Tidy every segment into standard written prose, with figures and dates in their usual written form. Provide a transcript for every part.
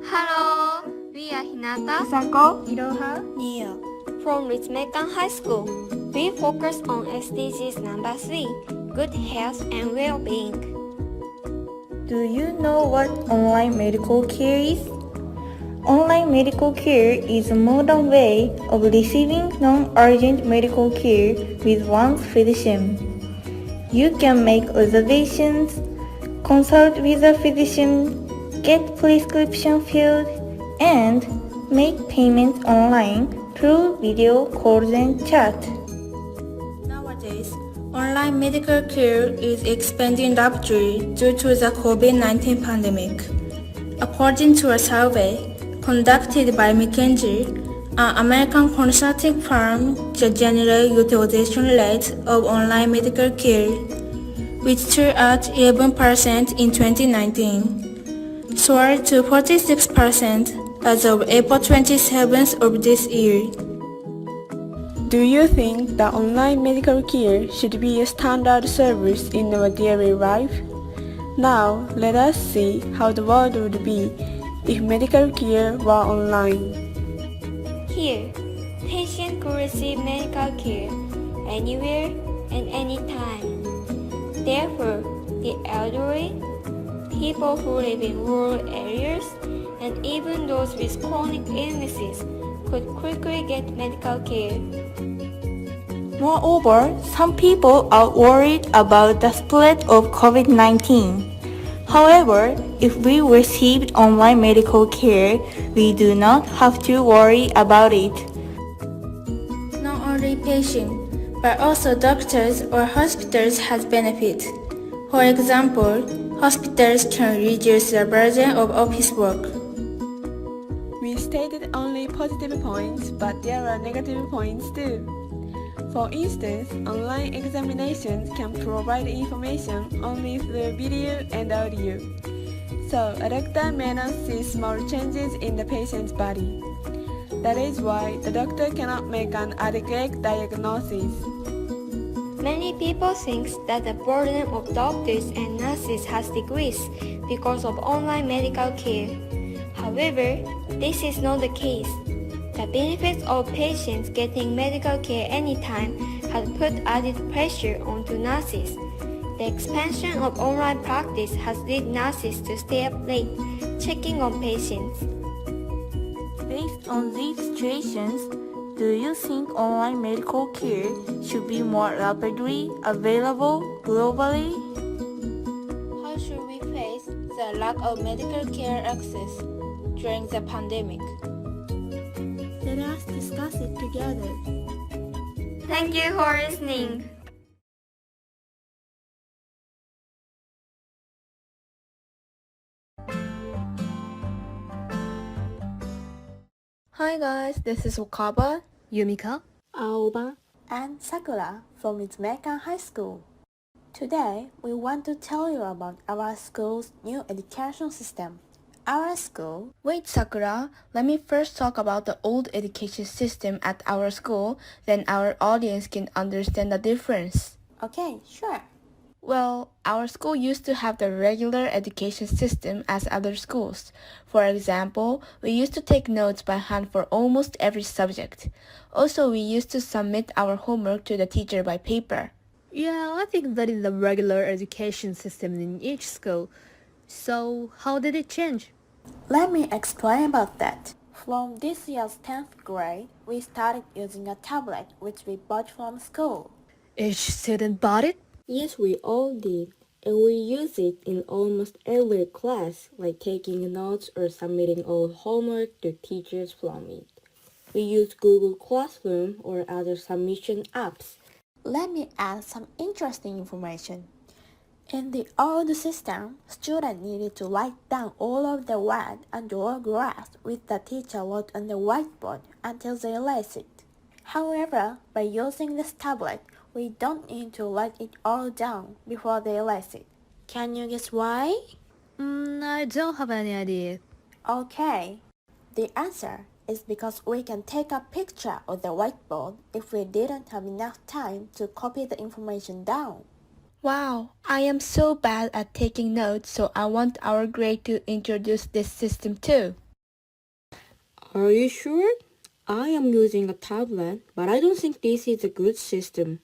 Hello, we are Hinata, Sako, Iroha, Nia. from Ritmekan High School. We focus on SDGs number 3, good health and well-being. do you know what online medical care is? Online medical care is a modern way of receiving non-urgent medical care with one's physician. You can make reservations, consult with a physician, get prescription filled, and make payments online through video calls and chat. Nowadays, online medical care is expanding rapidly due to the COVID-19 pandemic. According to a survey conducted by McKinsey, an American consulting firm, the general utilization rate of online medical care, which stood at 11% in 2019, soared to 46% as of April 27th of this year. Do you think that online medical care should be a standard service in our daily life? Now, let us see how the world would be if medical care were online. Here, patients could receive medical care anywhere and anytime. Therefore, the elderly, people who live in rural areas, and even those with chronic illnesses could quickly get medical care. Moreover, some people are worried about the spread of COVID-19. However, if we received online medical care, we do not have to worry about it. Not only patients, but also doctors or hospitals has benefit. For example, hospitals can reduce the burden of office work. We stated only positive points, but there are negative points too. For instance, online examinations can provide information only through video and audio. So, a doctor may not see small changes in the patient's body. That is why the doctor cannot make an adequate diagnosis. Many people think that the burden of doctors and nurses has decreased because of online medical care. However, this is not the case. The benefits of patients getting medical care anytime has put added pressure onto nurses. The expansion of online practice has led nurses to stay up late, checking on patients. Based on these situations, do you think online medical care should be more rapidly available globally? How should we face the lack of medical care access during the pandemic? Let us discuss it together. Thank you for listening. Hi guys, this is Wakaba, Yumika, Aoba. and Sakura from Ritmekan High School. Today, we want to tell you about our school's new education system. Our school. Wait Sakura, let me first talk about the old education system at our school, then our audience can understand the difference. Okay, sure. Well, our school used to have the regular education system as other schools. For example, we used to take notes by hand for almost every subject. Also, we used to submit our homework to the teacher by paper. Yeah, I think that is the regular education system in each school. So, how did it change? Let me explain about that. From this year's 10th grade, we started using a tablet which we bought from school. Each student bought it? Yes, we all did, and we use it in almost every class, like taking notes or submitting all homework to teachers from it. We use Google Classroom or other submission apps. Let me add some interesting information. In the old system, students needed to write down all of the words and draw graphs which the teacher wrote on the whiteboard until they erased it. However, by using this tablet, we don't need to write it all down before they erase it. Can you guess why? I don't have any idea. Okay, the answer is because we can take a picture of the whiteboard if we didn't have enough time to copy the information down. Wow, I am so bad at taking notes, so I want our grade to introduce this system too. Are you sure? I am using a tablet, but I don't think this is a good system.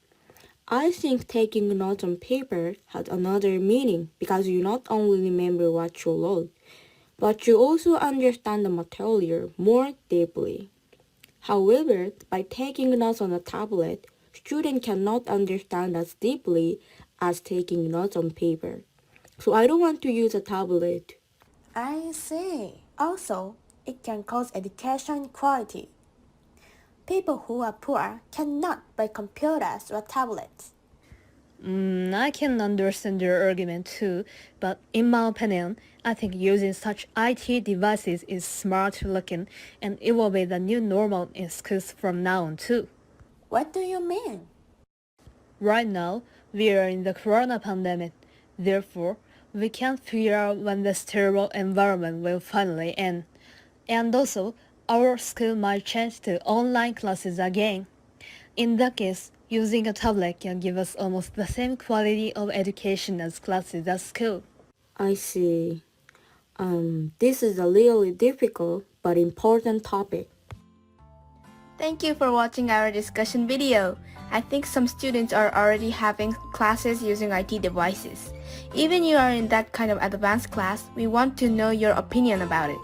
I think taking notes on paper has another meaning because you not only remember what you wrote, but you also understand the material more deeply. However, by taking notes on a tablet, students cannot understand as deeply as taking notes on paper. So I don't want to use a tablet. I see. Also, it can cause education inequality. People who are poor cannot buy computers or tablets. I can understand your argument too, but in my opinion, I think using such IT devices is smart looking and it will be the new normal in schools from now on too. What do you mean? Right now, we are in the corona pandemic. Therefore, we can't figure out when this terrible environment will finally end. And also, our school might change to online classes again. In that case, using a tablet can give us almost the same quality of education as classes at school. I see. This is a really difficult but important topic. Thank you for watching our discussion video. I think some students are already having classes using IT devices. Even you are in that kind of advanced class, we want to know your opinion about it.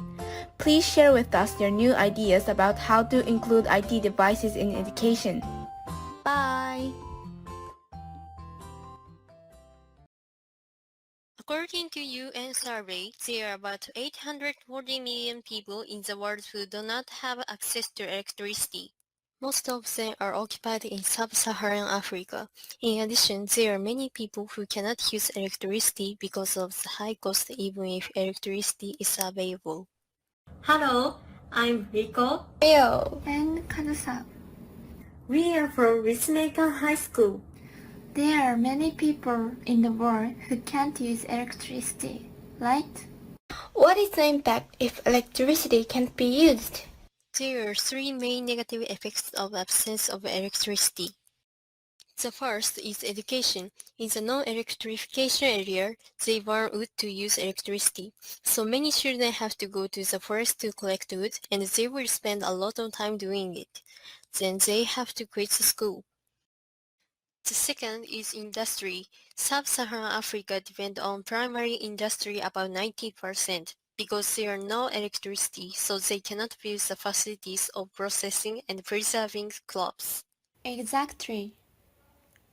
Please share with us your new ideas about how to include IT devices in education. Bye! According to UN survey, there are about 840 million people in the world who do not have access to electricity. Most of them are occupied in sub-Saharan Africa. In addition, there are many people who cannot use electricity because of the high cost even if electricity is available. Hello, I'm Rico. Leo. And Kazusa. We are from Ritsumeikan High School. There are many people in the world who can't use electricity, right? What is the impact if electricity can't be used? There are three main negative effects of absence of electricity. The first is education. In the non-electrification area, they burn wood to use electricity. So many children have to go to the forest to collect wood and they will spend a lot of time doing it. Then they have to quit the school. The second is industry. Sub-Saharan Africa depends on primary industry about 90%. Because there are no electricity, so they cannot build the facilities of processing and preserving crops. Exactly.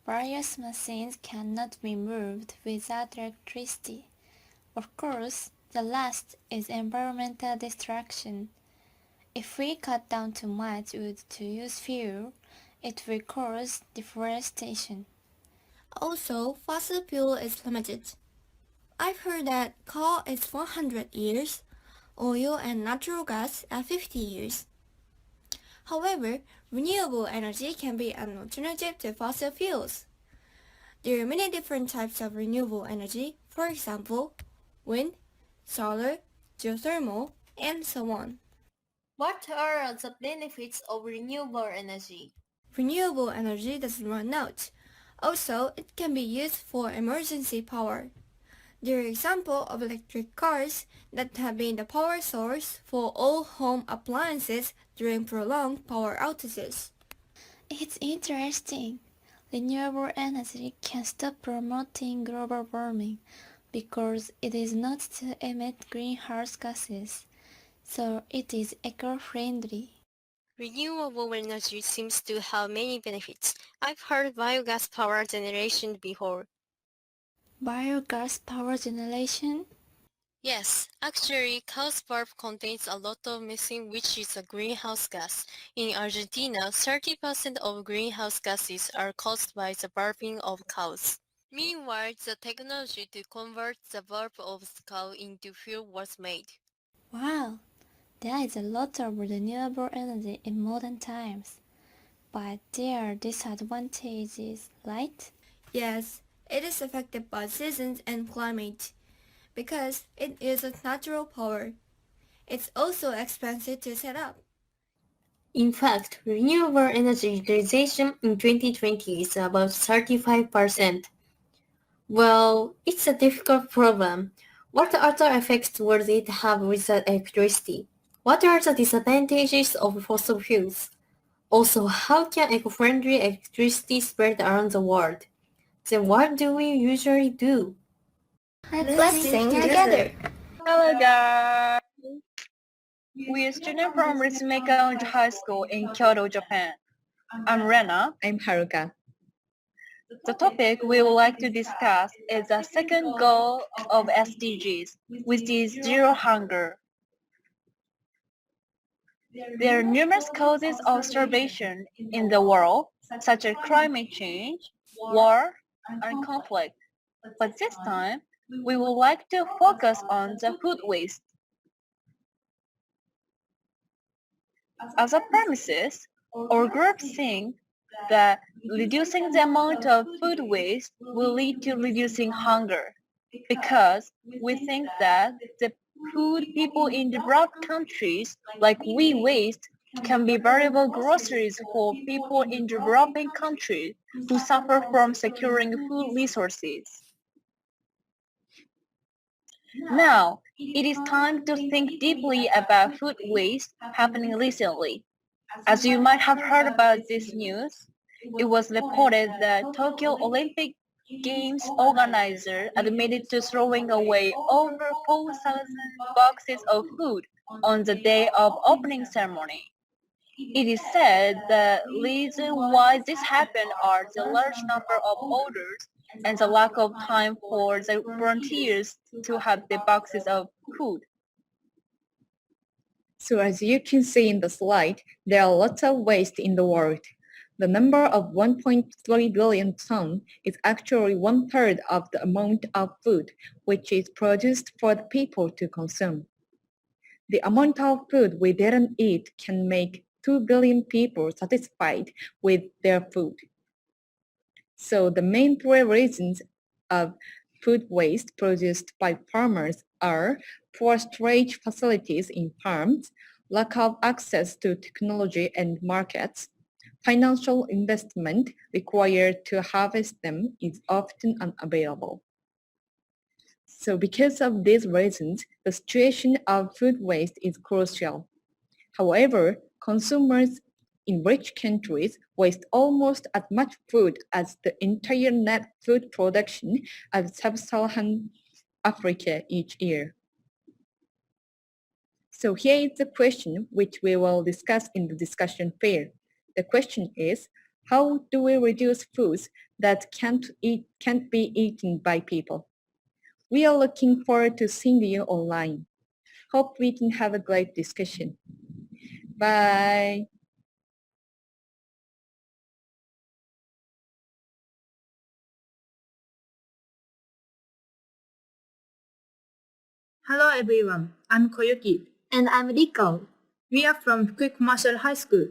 Various machines cannot be moved without electricity. Of course, the last is environmental destruction. If we cut down too much wood to use fuel, it will cause deforestation. Also, fossil fuel is limited. I've heard that coal is 100 years, oil and natural gas are 50 years. However, renewable energy can be an alternative to fossil fuels. There are many different types of renewable energy, for example, wind, solar, geothermal, and so on. What are the benefits of renewable energy? Renewable energy doesn't run out. Also, it can be used for emergency power. There are examples of electric cars that have been the power source for all home appliances during prolonged power outages. It's interesting. Renewable energy can stop promoting global warming because it is not to emit greenhouse gases, so it is eco-friendly. Renewable energy seems to have many benefits. I've heard biogas power generation before. Biogas power generation? Yes, actually, cow's burp contains a lot of methane, which is a greenhouse gas. In Argentina, 30% of greenhouse gases are caused by the burping of cows. Meanwhile, the technology to convert the burp of the cow into fuel was made. Wow, there is a lot of renewable energy in modern times. But there are disadvantages, right? Yes, it is affected by seasons and climate because it uses natural power. It's also expensive to set up. In fact, renewable energy utilization in 2020 is about 35%. Well, it's a difficult problem. What other effects would it have without electricity? What are the disadvantages of fossil fuels? Also, how can eco-friendly electricity spread around the world? Then what do we usually do? Let's sing together. Hello guys! We are students from Ritsumeikan High School in Kyoto, Japan. I'm Rena. I'm Haruka. The topic we would like to discuss is the second goal of SDGs, which is zero hunger. There are numerous causes of starvation in the world, such as climate change, war, and conflict. But this time, we would like to focus on the food waste. As a premises, our group thinks that reducing the amount of food waste will lead to reducing hunger, because we think that the food people in developed countries like we waste can be valuable groceries for people in developing countries who suffer from securing food resources. Now, it is time to think deeply about food waste happening recently. As you might have heard about this news, it was reported that Tokyo Olympic Games organizer admitted to throwing away over 4,000 boxes of food on the day of opening ceremony. It is said the reason why this happened are the large number of orders and the lack of time for the volunteers to have the boxes of food. So as you can see in the slide, there are lots of waste in the world. The number of 1.3 billion tons is actually one-third of the amount of food which is produced for the people to consume. The amount of food we didn't eat can make 2 billion people satisfied with their food. So the main three reasons of food waste produced by farmers are poor storage facilities in farms, lack of access to technology and markets, financial investment required to harvest them is often unavailable. So because of these reasons, the situation of food waste is crucial. However, consumers in rich countries waste almost as much food as the entire net food production of sub-Saharan Africa each year. So here is the question which we will discuss in the discussion fair. The question is, how do we reduce foods that can't be eaten by people? We are looking forward to seeing you online. Hope we can have a great discussion. Bye. Hello everyone, I'm Koyuki. And I'm Riko. We are from Quick Marshall High School.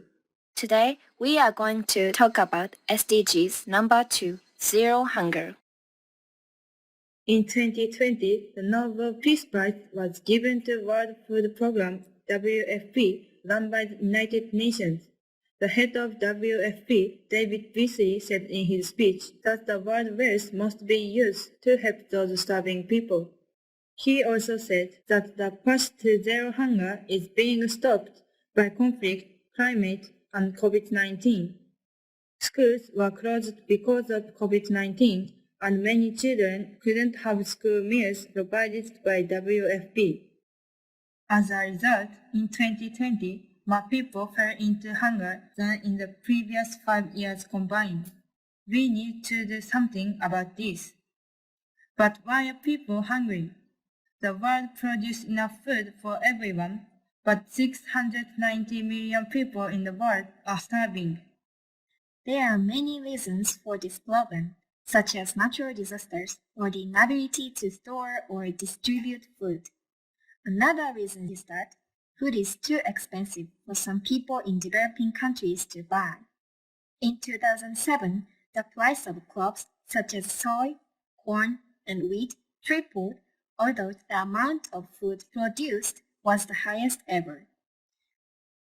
Today, we are going to talk about SDGs number 2, Zero Hunger. In 2020, the Nobel Peace Prize was given to World Food Program WFP run by the United Nations. The head of WFP, David Beasley, said in his speech that the world wealth must be used to help those starving people. He also said that the path to zero hunger is being stopped by conflict, climate, and COVID-19. Schools were closed because of COVID-19, and many children couldn't have school meals provided by WFP. As a result, in 2020, more people fell into hunger than in the previous 5 years combined. We need to do something about this. But why are people hungry? The world produces enough food for everyone, but 690 million people in the world are starving. There are many reasons for this problem, such as natural disasters or the inability to store or distribute food. Another reason is that food is too expensive for some people in developing countries to buy. In 2007, the price of crops such as soy, corn, and wheat tripled, although the amount of food produced was the highest ever.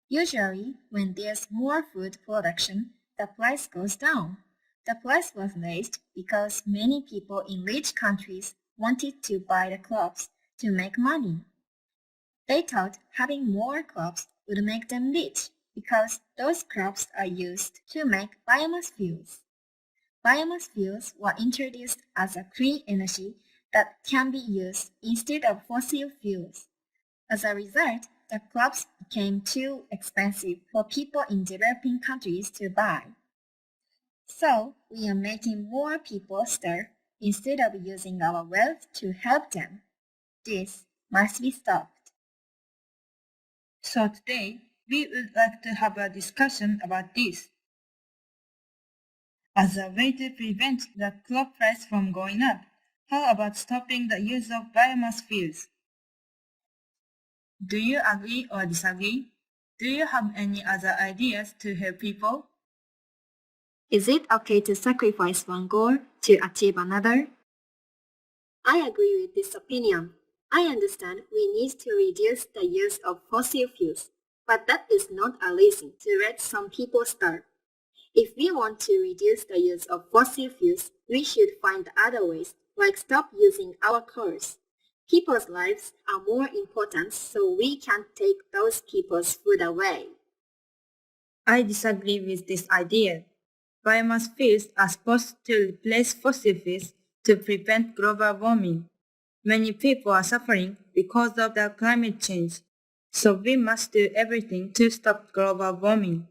Usually, when there's more food production, the price goes down. The price was raised because many people in rich countries wanted to buy the crops to make money. They thought having more crops would make them rich because those crops are used to make biomass fuels. Biomass fuels were introduced as a clean energy that can be used instead of fossil fuels. As a result, the crops became too expensive for people in developing countries to buy. So, we are making more people starve instead of using our wealth to help them. This must be stopped. So today, we would like to have a discussion about this. As a way to prevent the crop price from going up, how about stopping the use of biomass fuels? Do you agree or disagree? Do you have any other ideas to help people? Is it okay to sacrifice one goal to achieve another? I agree with this opinion. I understand we need to reduce the use of fossil fuels, but that is not a reason to let some people starve. If we want to reduce the use of fossil fuels, we should find other ways, like stop using our cars. People's lives are more important, so we can't take those people's food away. I disagree with this idea. Biomass fuels are supposed to replace fossil fuels to prevent global warming. Many people are suffering because of the climate change, so we must do everything to stop global warming.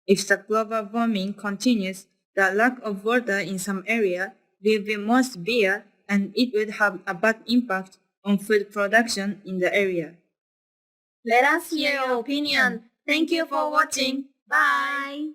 If the global warming continues, the lack of water in some area will be more severe and it will have a bad impact on food production in the area. Let us hear your opinion. Thank you for watching. Bye.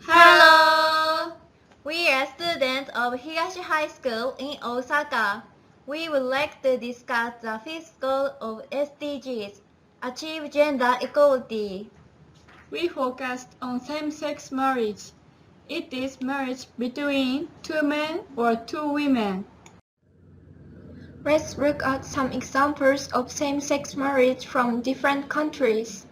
Hello! We are students of Higashi High School in Osaka. We would like to discuss the fifth goal of SDGs, achieve gender equality. We focused on same-sex marriage. It is marriage between two men or two women. Let's look at some examples of same-sex marriage from different countries.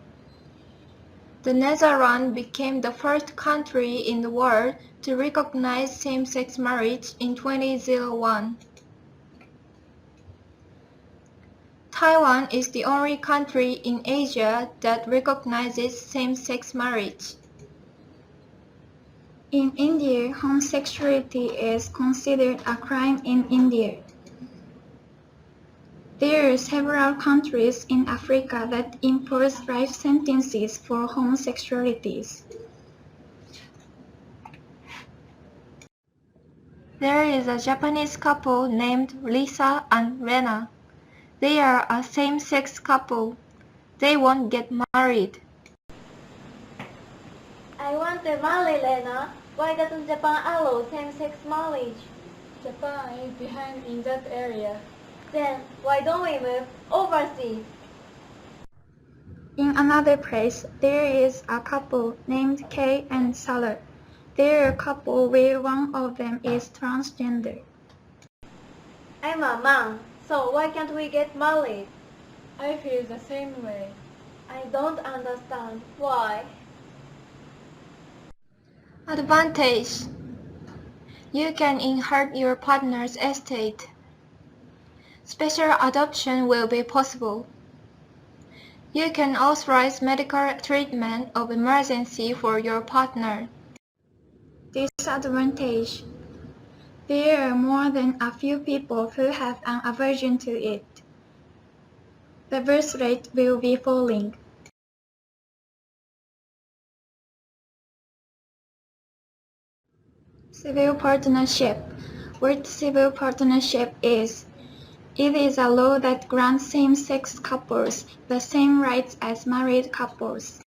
The Netherlands became the first country in the world to recognize same-sex marriage in 2001. Taiwan is the only country in Asia that recognizes same-sex marriage. In India, homosexuality is considered a crime in India. There are several countries in Africa that impose life sentences for homosexualities. There is a Japanese couple named Lisa and Rena. They are a same-sex couple. They won't get married. I want to marry Lena. Why doesn't Japan allow same-sex marriage? Japan is behind in that area. Then why don't we move overseas? In another place, there is a couple named Kay and Sarah. They are a couple where one of them is transgender. I'm a man, so why can't we get married? I feel the same way. I don't understand why. Advantage: you can inherit your partner's estate. Special adoption will be possible. You can authorize medical treatment of emergency for your partner. Disadvantage: there are more than a few people who have an aversion to it. The birth rate will be falling. Civil partnership. What civil partnership is? It is a law that grants same-sex couples the same rights as married couples.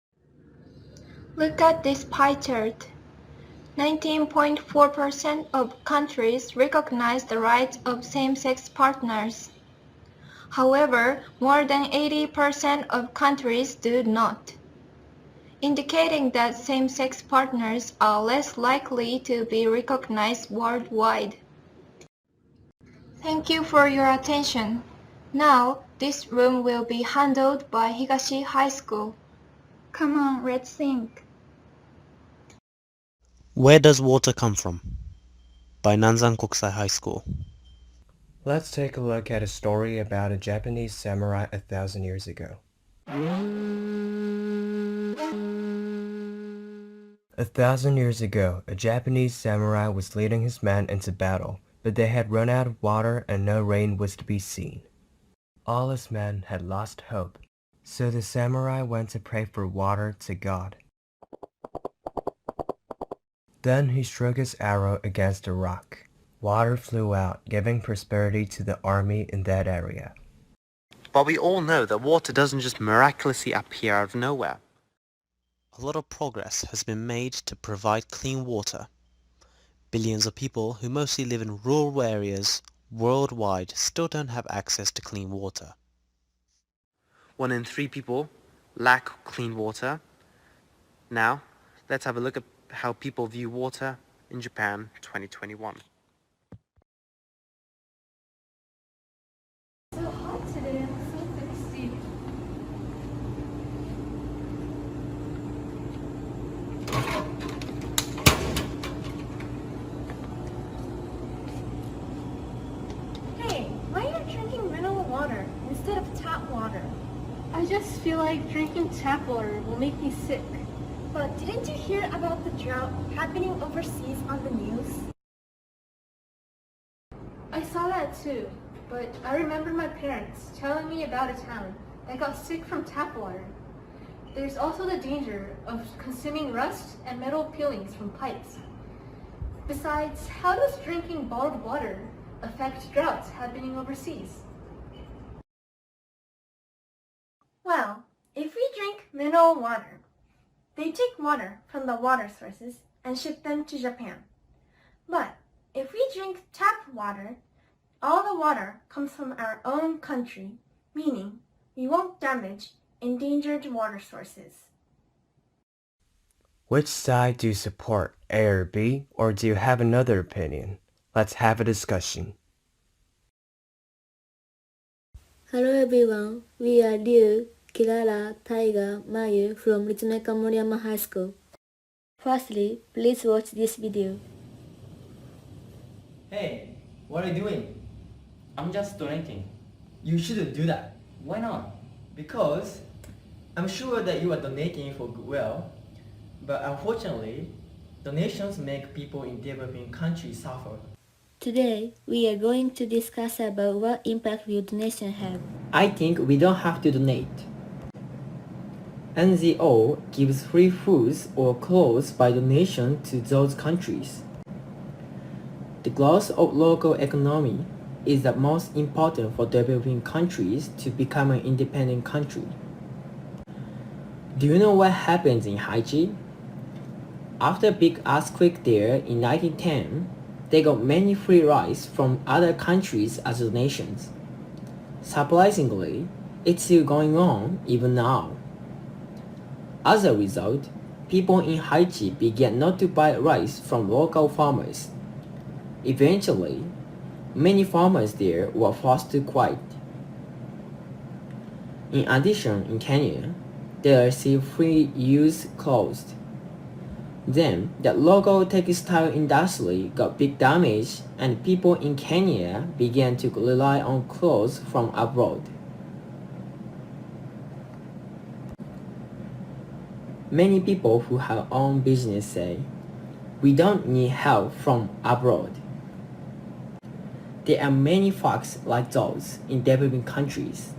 Look at this pie chart. 19.4% of countries recognize the rights of same-sex partners. However, more than 80% of countries do not, indicating that same-sex partners are less likely to be recognized worldwide. Thank you for your attention. Now, this room will be handled by Higashi High School. Come on, let's think. Where Does Water Come From? By Nanzan Kokusai High School. Let's take a look at a story about a Japanese samurai 1,000 years ago. 1,000 years ago, a Japanese samurai was leading his men into battle, but they had run out of water and no rain was to be seen. All his men had lost hope, so the samurai went to pray for water to God. Then he struck his arrow against a rock. Water flew out, giving prosperity to the army in that area. But we all know that water doesn't just miraculously appear out of nowhere. A lot of progress has been made to provide clean water. Billions of people who mostly live in rural areas worldwide still don't have access to clean water. 1 in 3 people lack clean water. Now, let's have a look at how people view water in Japan 2021. So hot today, I'm so thirsty. Hey, why are you drinking mineral water instead of tap water? I just feel like drinking tap water will make me sick. But didn't you hear about the drought happening overseas on the news? I saw that too, but I remember my parents telling me about a town that got sick from tap water. There's also the danger of consuming rust and metal peelings from pipes. Besides, how does drinking bottled water affect droughts happening overseas? Well, if we drink mineral water, they take water from the water sources and ship them to Japan. But if we drink tap water, all the water comes from our own country, meaning we won't damage endangered water sources. Which side do you support, A or B, or do you have another opinion? Let's have a discussion. Hello everyone, we are Ryu, Kirara, Taiga, Mayu from Ritsumeka Moriyama High School. Firstly, please watch this video. Hey, what are you doing? I'm just donating. You shouldn't do that. Why not? Because I'm sure that you are donating for goodwill, but unfortunately, donations make people in developing countries suffer. Today, we are going to discuss about what impact will donation have. I think we don't have to donate. NGO gives free foods or clothes by donation to those countries. The growth of local economy is the most important for developing countries to become an independent country. Do you know what happens in Haiti? After a big earthquake there in 1910, they got many free rice from other countries as donations. Surprisingly, it's still going on even now. As a result, people in Haiti began not to buy rice from local farmers. Eventually, many farmers there were forced to quit. In addition, in Kenya, there are still free use closed. Then, the local textile industry got big damage and people in Kenya began to rely on clothes from abroad. Many people who have own business say, we don't need help from abroad. There are many facts like those in developing countries.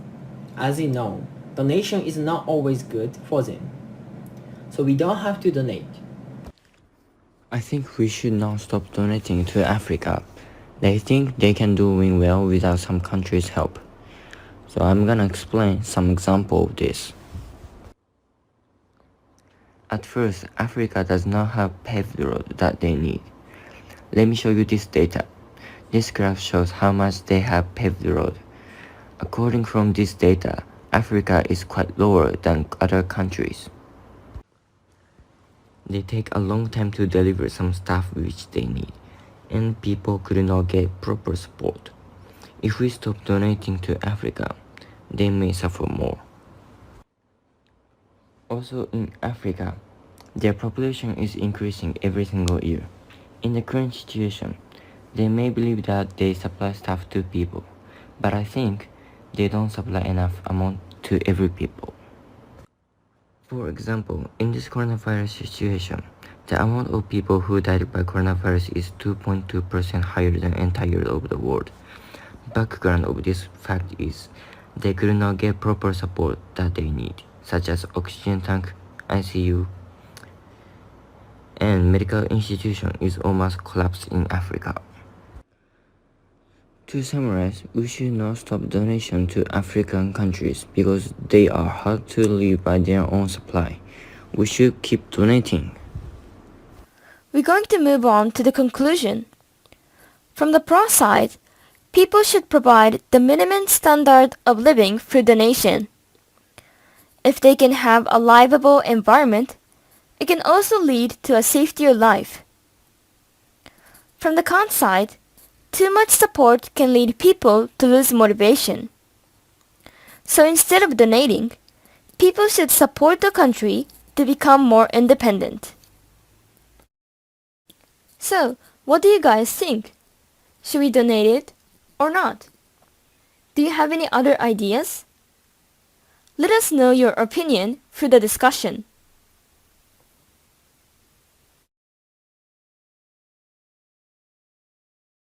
As you know, donation is not always good for them. So we don't have to donate. I think we should not stop donating to Africa. They think they can doing well without some countries' help. So I'm gonna explain some example of this. At first, Africa does not have paved road that they need. Let me show you this data. This graph shows how much they have paved road. According from this data, Africa is quite lower than other countries. They take a long time to deliver some stuff which they need, and people could not get proper support. If we stop donating to Africa, they may suffer more. Also in Africa, their population is increasing every single year. In the current situation, they may believe that they supply stuff to people, but I think they don't supply enough amount to every people. For example, in this coronavirus situation, the amount of people who died by coronavirus is 2.2% higher than entire of the world. Background of this fact is they could not get proper support that they need, such as oxygen tank, ICU, and medical institution is almost collapsed in Africa. To summarize, we should not stop donation to African countries because they are hard to live by their own supply. We should keep donating. We're going to move on to the conclusion. From the pro side, people should provide the minimum standard of living through donation. If they can have a livable environment, it can also lead to a safer life. From the con side, too much support can lead people to lose motivation. So instead of donating, people should support the country to become more independent. So, what do you guys think? Should we donate it or not? Do you have any other ideas? Let us know your opinion through the discussion.